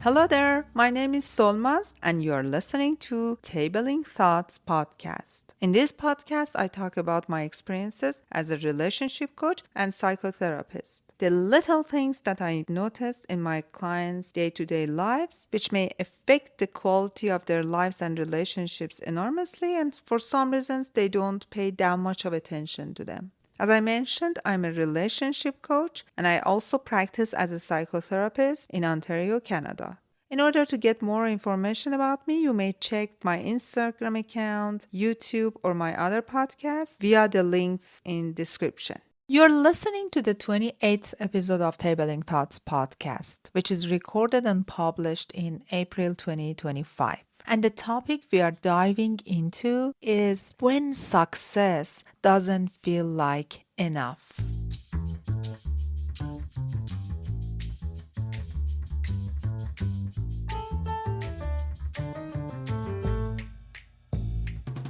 Hello there, my name is Solmaz, and you are listening to Tabling Thoughts podcast. In this podcast, I talk about my experiences as a relationship coach and psychotherapist. The little things that I noticed in my clients' day to day lives, which may affect the quality of their lives and relationships enormously, and for some reasons, they don't pay that much of attention to them. As I mentioned, I'm a relationship coach and I also practice as a psychotherapist in Ontario, Canada. In order to get more information about me, you may check my Instagram account, YouTube, or my other podcasts via the links in description. You're listening to the 28th episode of Tabling Thoughts podcast, which is recorded and published in April 2025. And the topic we are diving into is when success doesn't feel like enough.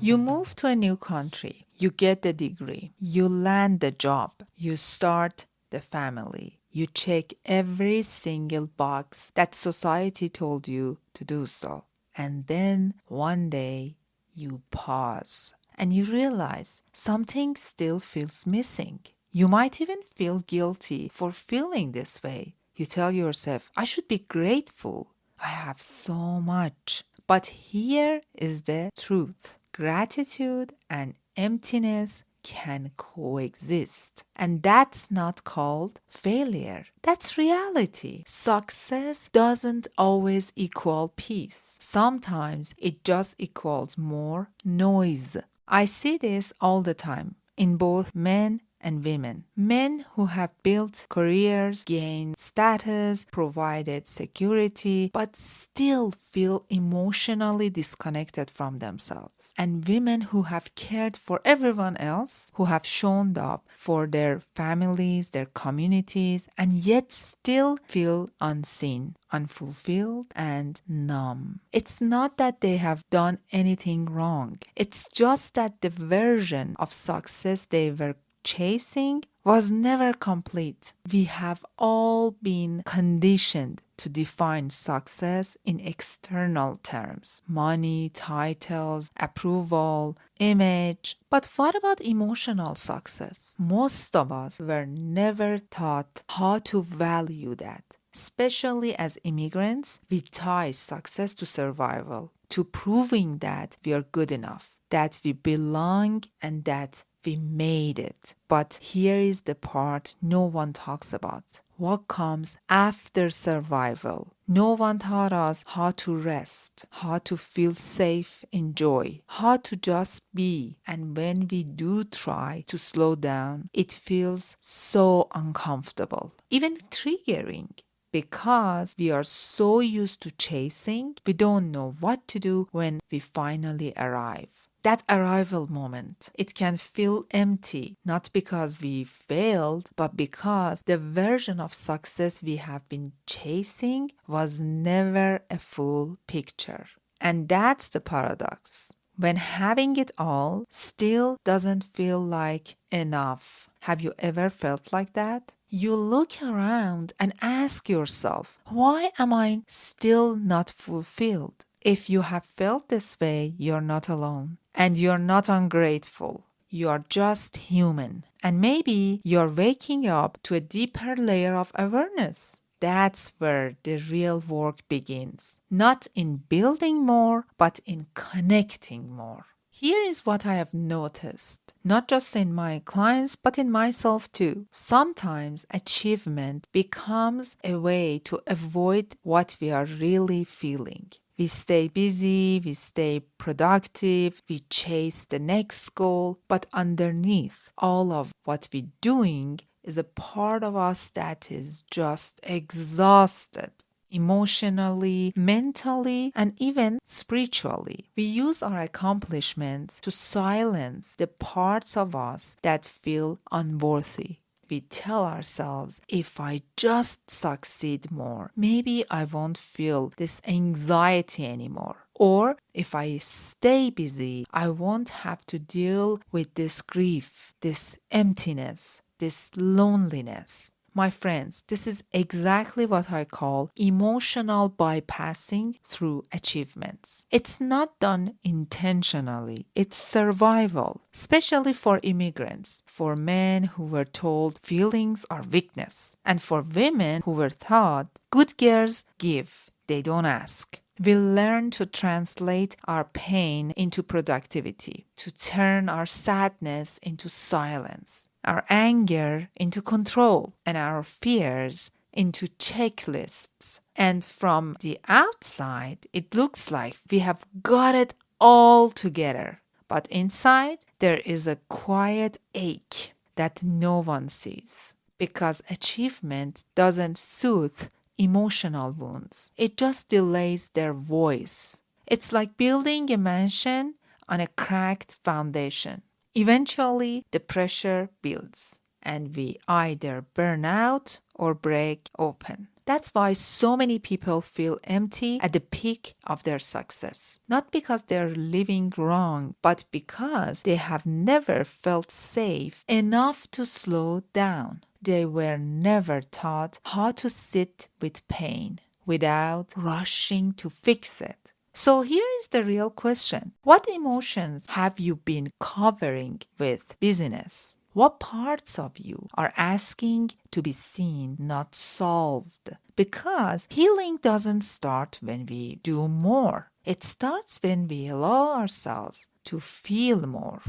You move to a new country, you get the degree, you land the job, you start the family. You check every single box that society told you to do so. And then one day you pause and you realize something still feels missing. You might even feel guilty for feeling this way. You tell yourself, I should be grateful. I have so much. But here is the truth. Gratitude and emptiness can coexist. And that's not called failure. That's reality. Success doesn't always equal peace. Sometimes it just equals more noise. I see this all the time in both men and women. Men who have built careers, gained status, provided security, but still feel emotionally disconnected from themselves. And women who have cared for everyone else, who have shown up for their families, their communities, and yet still feel unseen, unfulfilled, and numb. It's not that they have done anything wrong. It's just that the version of success they were chasing was never complete. We have all been conditioned to define success in external terms: money, titles, approval, image. But what about emotional success? Most of us were never taught how to value that. Especially as immigrants, we tie success to survival, to proving that we are good enough, that we belong, and that we made it. But here is the part no one talks about. What comes after survival? No one taught us how to rest, how to feel safe in joy, how to just be. And when we do try to slow down, it feels so uncomfortable, even triggering. Because we are so used to chasing, we don't know what to do when we finally arrive. That arrival moment, it can feel empty, not because we failed, but because the version of success we have been chasing was never a full picture. And that's the paradox. When having it all still doesn't feel like enough. Have you ever felt like that? You look around and ask yourself, why am I still not fulfilled? If you have felt this way, you're not alone. And you're not ungrateful. You're just human. And maybe you're waking up to a deeper layer of awareness. That's where the real work begins. Not in building more, but in connecting more. Here is what I have noticed, not just in my clients, but in myself too. Sometimes achievement becomes a way to avoid what we are really feeling. We stay busy, we stay productive, we chase the next goal, but underneath all of what we're doing is a part of us that is just exhausted. Emotionally, mentally, and even spiritually. We use our accomplishments to silence the parts of us that feel unworthy. We tell ourselves, if I just succeed more, maybe I won't feel this anxiety anymore. Or if I stay busy, I won't have to deal with this grief, this emptiness, this loneliness. My friends, this is exactly what I call emotional bypassing through achievements. It's not done intentionally, it's survival, especially for immigrants, for men who were told feelings are weakness, and for women who were taught good girls give, they don't ask. We learn to translate our pain into productivity, to turn our sadness into silence, our anger into control, and our fears into checklists. And from the outside, it looks like we have got it all together. But inside, there is a quiet ache that no one sees because achievement doesn't soothe emotional wounds. It just delays their voice. It's like building a mansion on a cracked foundation. Eventually, the pressure builds and we either burn out or break open. That's why so many people feel empty at the peak of their success. Not because they're living wrong, but because they have never felt safe enough to slow down. They were never taught how to sit with pain without rushing to fix it. So here is the real question. What emotions have you been covering with busyness? What parts of you are asking to be seen, not solved? Because healing doesn't start when we do more. It starts when we allow ourselves to feel more.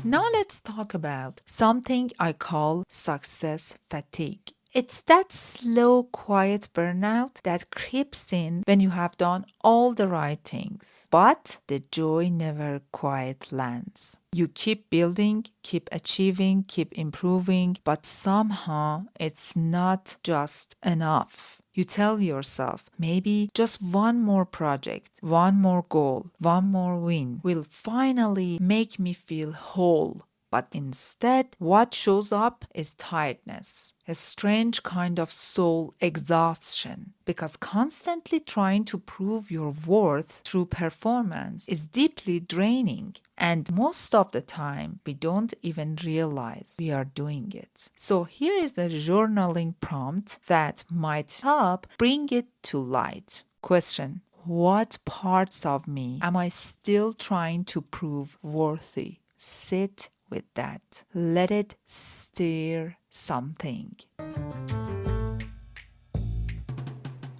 Now let's talk about something I call success fatigue. It's that slow, quiet burnout that creeps in when you have done all the right things, but the joy never quite lands. You keep building, keep achieving, keep improving, but somehow it's not just enough. You tell yourself, maybe just one more project, one more goal, one more win will finally make me feel whole. But instead, what shows up is tiredness, a strange kind of soul exhaustion, because constantly trying to prove your worth through performance is deeply draining. And most of the time, we don't even realize we are doing it. So here is a journaling prompt that might help bring it to light. Question: what parts of me am I still trying to prove worthy? Sit with that. Let it stir something.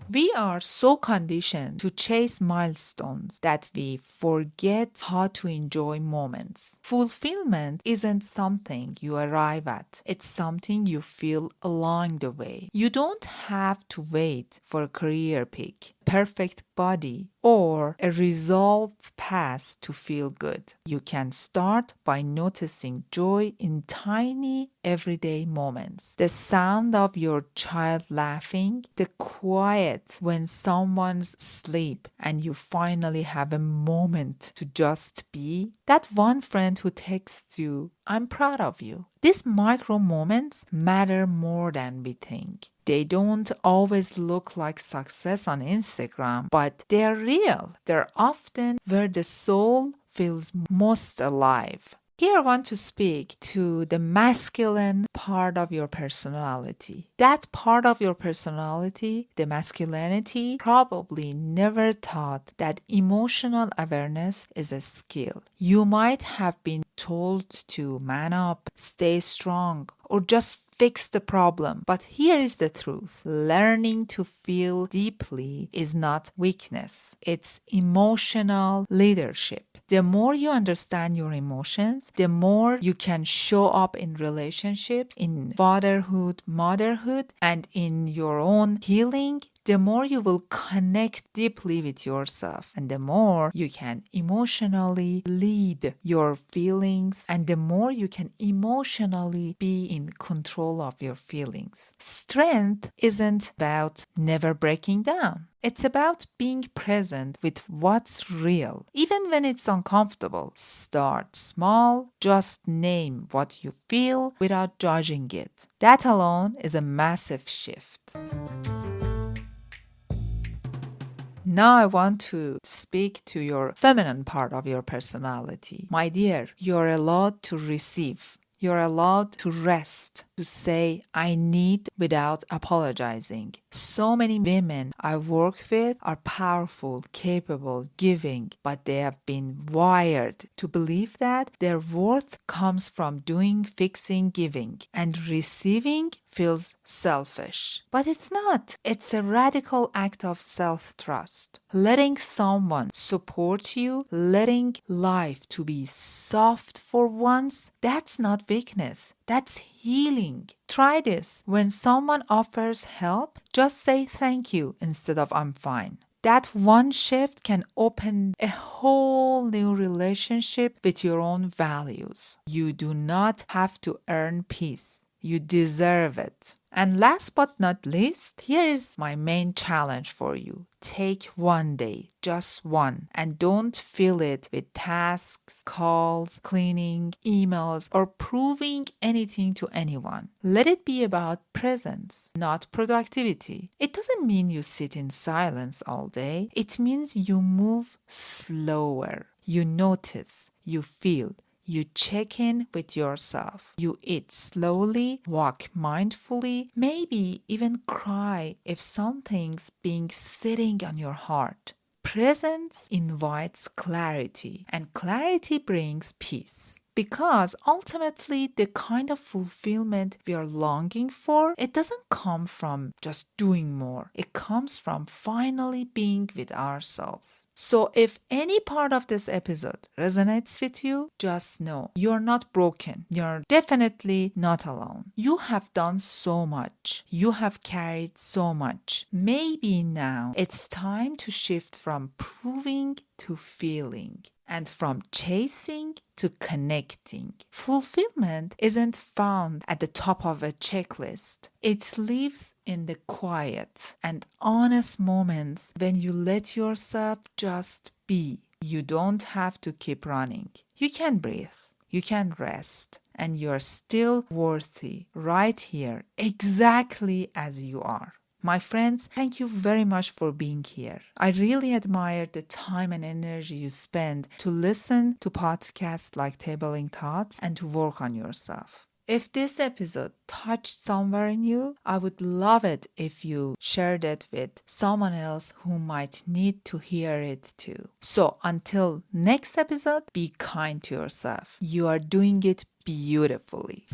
We are so conditioned to chase milestones that we forget how to enjoy moments. Fulfillment isn't something you arrive at, it's something you feel along the way. You don't have to wait for a career peak, perfect body, or a resolved past to feel good. You can start by noticing joy in tiny everyday moments. The sound of your child laughing, the quiet when someone's asleep and you finally have a moment to just be. That one friend who texts you, I'm proud of you. These micro moments matter more than we think. They don't always look like success on Instagram, but they're real. They're often where the soul feels most alive. Here I want to speak to the masculine part of your personality. That part of your personality, the masculinity, probably never thought that emotional awareness is a skill. You might have been told to man up, stay strong, or just fix the problem. But here is the truth. Learning to feel deeply is not weakness. It's emotional leadership. The more you understand your emotions, the more you can show up in relationships, in fatherhood, motherhood, and in your own healing. The more you will connect deeply with yourself, and the more you can emotionally lead your feelings, and the more you can emotionally be in control of your feelings. Strength isn't about never breaking down. It's about being present with what's real, even when it's uncomfortable. Start small, just name what you feel without judging it. That alone is a massive shift. Now I want to speak to your feminine part of your personality. My dear, you're allowed to receive. You're allowed to rest, to say, I need without apologizing. So many women I work with are powerful, capable, giving, but they have been wired to believe that their worth comes from doing, fixing, giving, and receiving feels selfish. But it's not. It's a radical act of self-trust. Letting someone support you, letting life to be soft for once, that's not weakness. That's healing. Try this. When someone offers help, just say thank you instead of I'm fine. That one shift can open a whole new relationship with your own values. You do not have to earn peace. You deserve it. And last but not least, here is my main challenge for you. Take one day, just one, and don't fill it with tasks, calls, cleaning, emails, or proving anything to anyone. Let it be about presence, not productivity. It doesn't mean you sit in silence all day. It means you move slower. You notice, you feel, you check in with yourself. You eat slowly, walk mindfully, maybe even cry if something's being sitting on your heart. Presence invites clarity, and clarity brings peace. Because ultimately, the kind of fulfillment we are longing for, it doesn't come from just doing more. It comes from finally being with ourselves. So if any part of this episode resonates with you, just know you're not broken. You're definitely not alone. You have done so much. You have carried so much. Maybe now it's time to shift from proving to feeling, and from chasing to connecting. Fulfillment isn't found at the top of a checklist. It lives in the quiet and honest moments when you let yourself just be. You don't have to keep running. You can breathe. You can rest. And you're still worthy right here, exactly as you are. My friends, thank you very much for being here. I really admire the time and energy you spend to listen to podcasts like Tabling Thoughts and to work on yourself. If this episode touched somewhere in you, I would love it if you shared it with someone else who might need to hear it too. So until next episode, be kind to yourself. You are doing it beautifully.